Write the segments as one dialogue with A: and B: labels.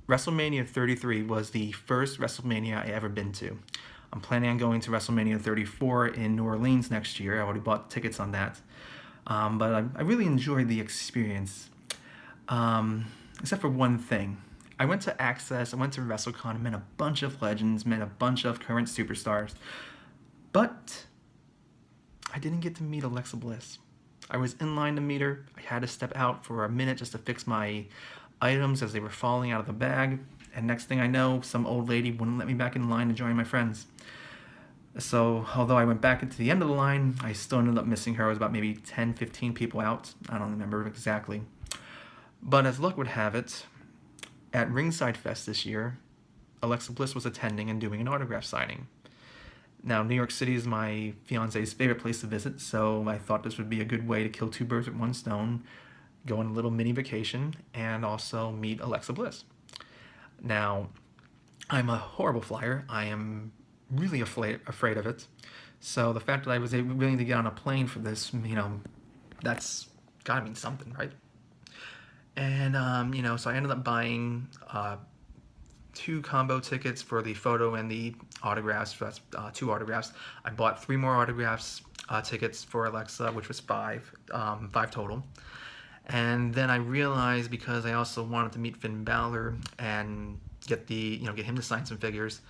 A: WrestleMania 33 was the first WrestleMania I ever been to. I'm planning on going to WrestleMania 34 in New Orleans next year. I already bought tickets on that. But I really enjoyed the experience, except for one thing. I went to Access, I went to WrestleCon, met a bunch of legends, met a bunch of current superstars, but I didn't get to meet Alexa Bliss. I was in line to meet her. I had to step out for a minute just to fix my items as they were falling out of the bag. And next thing I know, some old lady wouldn't let me back in line to join my friends. So although I went back into the end of the line, I still ended up missing her. I was about maybe 10, 15 people out. I don't remember exactly. But as luck would have it, at Ringsidefest this year, Alexa Bliss was attending and doing an autograph signing. Now, New York City is my fiance's favorite place to visit, so I thought this would be a good way to kill two birds with one stone, go on a little mini vacation, and also meet Alexa Bliss. Now, I'm a horrible flyer. I am really afraid of it. So the fact that I was willing to get on a plane for this, that's gotta mean something, right? And, so I ended up buying 2 combo tickets for the photo and the autographs. That's 2 autographs. I bought 3 more autographs tickets for Alexa, which was 5 total. And then I realized, because I also wanted to meet Finn Balor and get him to sign some figures,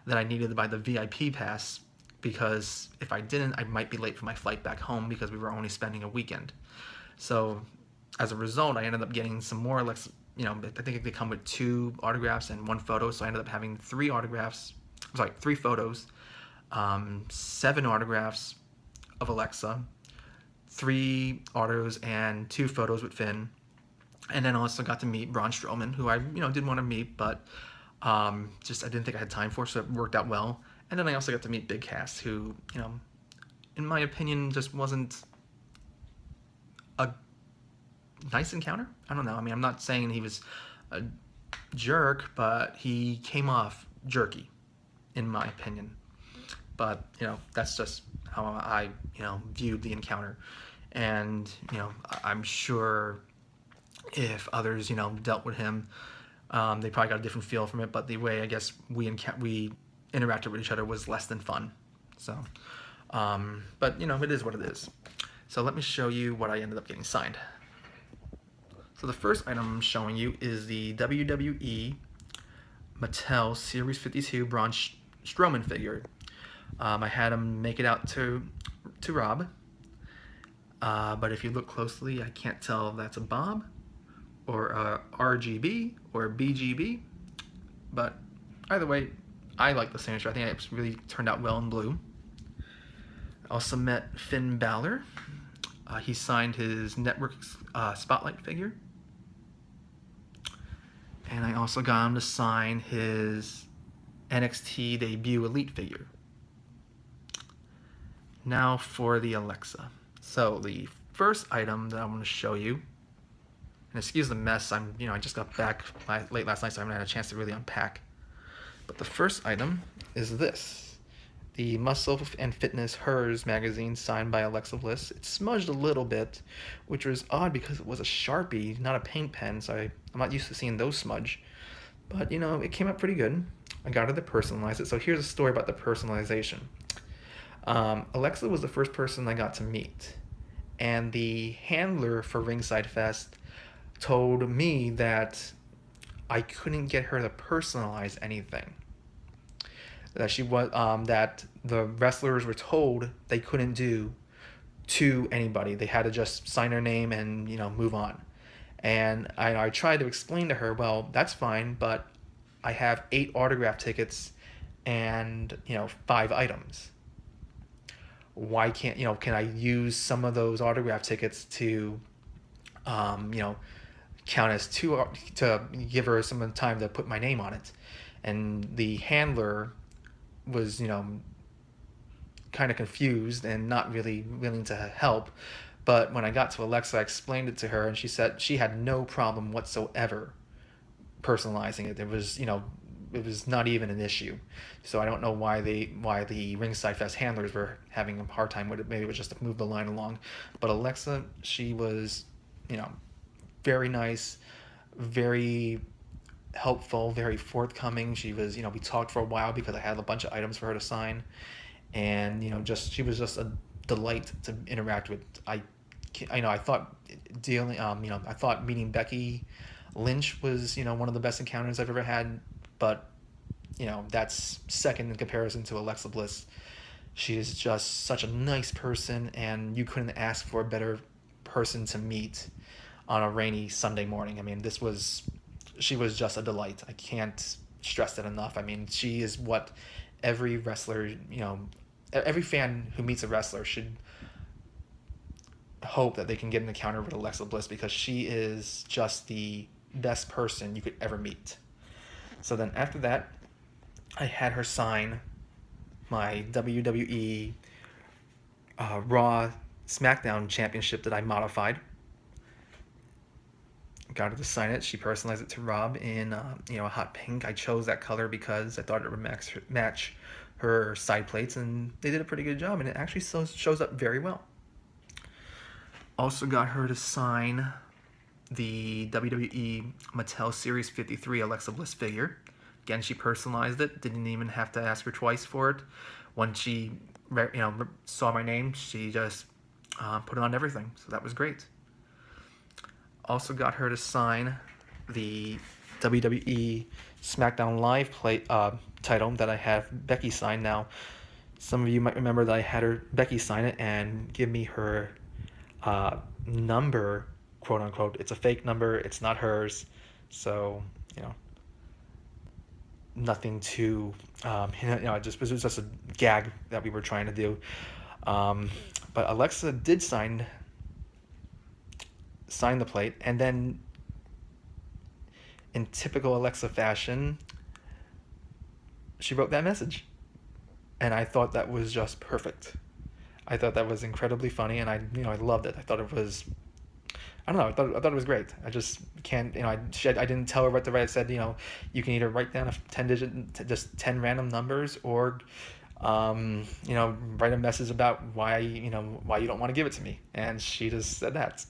A: that I needed to buy the VIP pass, because if I didn't, I might be late for my flight back home because we were only spending a weekend. So as a result, I ended up getting some more Alexa. I think they come with 2 autographs and 1 photo, so I ended up having 3 photos, 7 autographs of Alexa, 3 autos and 2 photos with Finn, and then also got to meet Braun Strowman, who I did want to meet, but just I didn't think I had time for, so it worked out well. And then I also got to meet Big Cass, who in my opinion just wasn't a nice encounter. I don't know. I mean, I'm not saying he was a jerk, but he came off jerky, in my opinion. But that's just how I viewed the encounter. And I'm sure if others dealt with him, they probably got a different feel from it. But the way I guess we interacted with each other was less than fun. So, but it is what it is. So let me show you what I ended up getting signed. So the first item I'm showing you is the WWE Mattel Series 52 Braun Strowman figure. I had him make it out to Rob, but if you look closely, I can't tell if that's a Bob or a RGB or a BGB, but either way, I like the signature. I think it really turned out well in blue. I also met Finn Balor. He signed his Network Spotlight figure. And I also got him to sign his NXT debut Elite figure. Now for the Alexa. So the first item that I'm going to show you, and excuse the mess, I just got back late last night, so I haven't had a chance to really unpack. But the first item is this. The Muscle and Fitness Hers magazine signed by Alexa Bliss. It smudged a little bit, which was odd because it was a Sharpie, not a paint pen, so I'm not used to seeing those smudge. But, it came out pretty good. I got her to personalize it. So here's a story about the personalization. Alexa was the first person I got to meet. And the handler for Ringsidefest told me that I couldn't get her to personalize anything. That the wrestlers were told they couldn't do to anybody. They had to just sign their name and move on. And I tried to explain to her, well, that's fine, but I have 8 autograph tickets and 5 items. Why can't can I use some of those autograph tickets to count as 2 to give her some time to put my name on it? And the handler was kind of confused and not really willing to help. But when I got to Alexa, I explained it to her, and she said she had no problem whatsoever personalizing it. It was not even an issue. So I don't know why the Ringsidefest handlers were having a hard time with it. Maybe it was just to move the line along. But Alexa, she was very nice, very helpful, very forthcoming. She was, we talked for a while because I had a bunch of items for her to sign, and she was just a delight to interact with. I thought I thought meeting Becky Lynch was, one of the best encounters I've ever had, but that's second in comparison to Alexa Bliss. She is just such a nice person, and you couldn't ask for a better person to meet on a rainy Sunday morning. I mean, she was just a delight. I can't stress that enough. I mean, she is what every wrestler, every fan who meets a wrestler should hope that they can get an encounter with Alexa Bliss, because she is just the best person you could ever meet. So then after that, I had her sign my WWE Raw SmackDown Championship that I modified. Got her to sign it. She personalized it to Rob in a hot pink. I chose that color because I thought it would match her side plates, and they did a pretty good job, and it actually shows up very well. Also got her to sign the WWE Mattel Series 53 Alexa Bliss figure. Again, she personalized it. Didn't even have to ask her twice for it. When she saw my name, she just put it on everything. So that was great. Also got her to sign the WWE SmackDown Live title that I have Becky sign. Now, some of you might remember that I had Becky sign it and give me her number, quote unquote. It's a fake number. It's not hers. So, nothing too, it was just a gag that we were trying to do. But Alexa did sign the plate, and then in typical Alexa fashion, she wrote that message, and I thought that was just perfect. I thought that was incredibly funny, and I loved it. I thought it was, I don't know, I thought it was great. I just can't, I didn't tell her what to write. I said, you can either write down just 10 random numbers, or write a message about why you don't want to give it to me. And she just said that.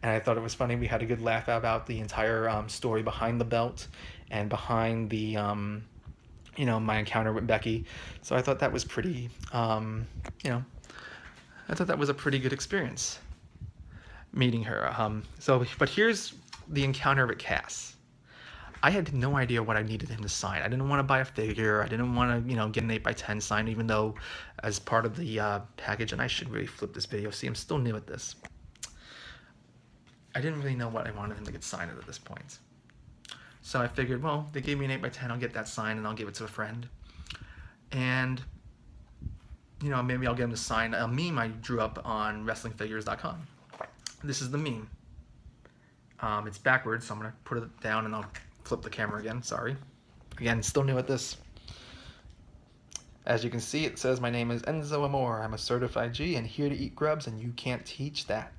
A: And I thought it was funny. We had a good laugh about the entire story behind the belt and behind the my encounter with Becky. So I thought that was pretty I thought that was a pretty good experience meeting her. But here's the encounter with Cass. I had no idea what I needed him to sign. I didn't want to buy a figure. I didn't want to, get an 8x10 sign, even though as part of the package, and I should really flip this video. See, I'm still new at this. I didn't really know what I wanted him to get signed at this point. So I figured, well, they gave me an 8x10, I'll get that signed and I'll give it to a friend. And, maybe I'll get him to sign a meme I drew up on WrestlingFigures.com. This is the meme. It's backwards, so I'm going to put it down and I'll flip the camera again. Sorry. Again, still new at this. As you can see, it says my name is Enzo Amore. I'm a certified G and here to eat grubs, and you can't teach that.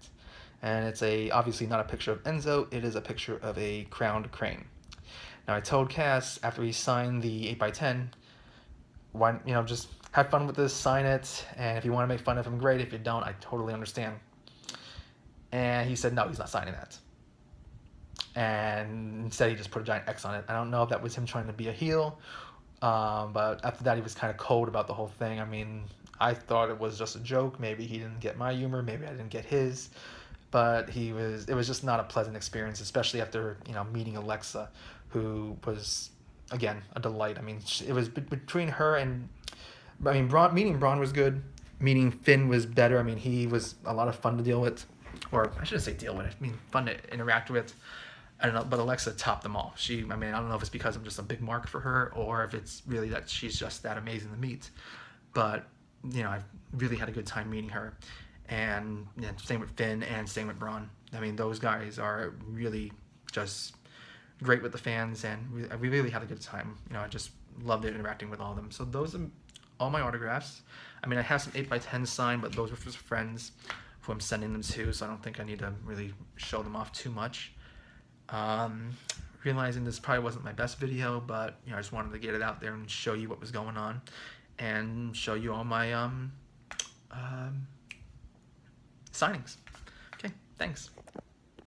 A: And it's obviously not a picture of Enzo, it is a picture of a crowned crane. Now I told Cass after he signed the 8x10, why, just have fun with this, sign it, and if you want to make fun of him, great. If you don't, I totally understand. And he said no, he's not signing that. And instead he just put a giant X on it. I don't know if that was him trying to be a heel, but after that he was kind of cold about the whole thing. I mean, I thought it was just a joke. Maybe he didn't get my humor, maybe I didn't get his. But it was just not a pleasant experience, especially after, meeting Alexa, who was, again, a delight. I mean, it was between her and, meeting Braun was good. Meeting Finn was better. I mean, he was a lot of fun to deal with. Or, I shouldn't say deal with, fun to interact with. I don't know, but Alexa topped them all. I don't know if it's because I'm just a big mark for her, or if it's really that she's just that amazing to meet. But, I really had a good time meeting her. And same with Finn and same with Braun. I mean, those guys are really just great with the fans, and we really had a good time. I just loved interacting with all of them. So those are all my autographs. I mean, I have some 8x10 signed, but those were for friends who I'm sending them to, so I don't think I need to really show them off too much. Realizing this probably wasn't my best video, but I just wanted to get it out there and show you what was going on, and show you all my signings. Okay, thanks.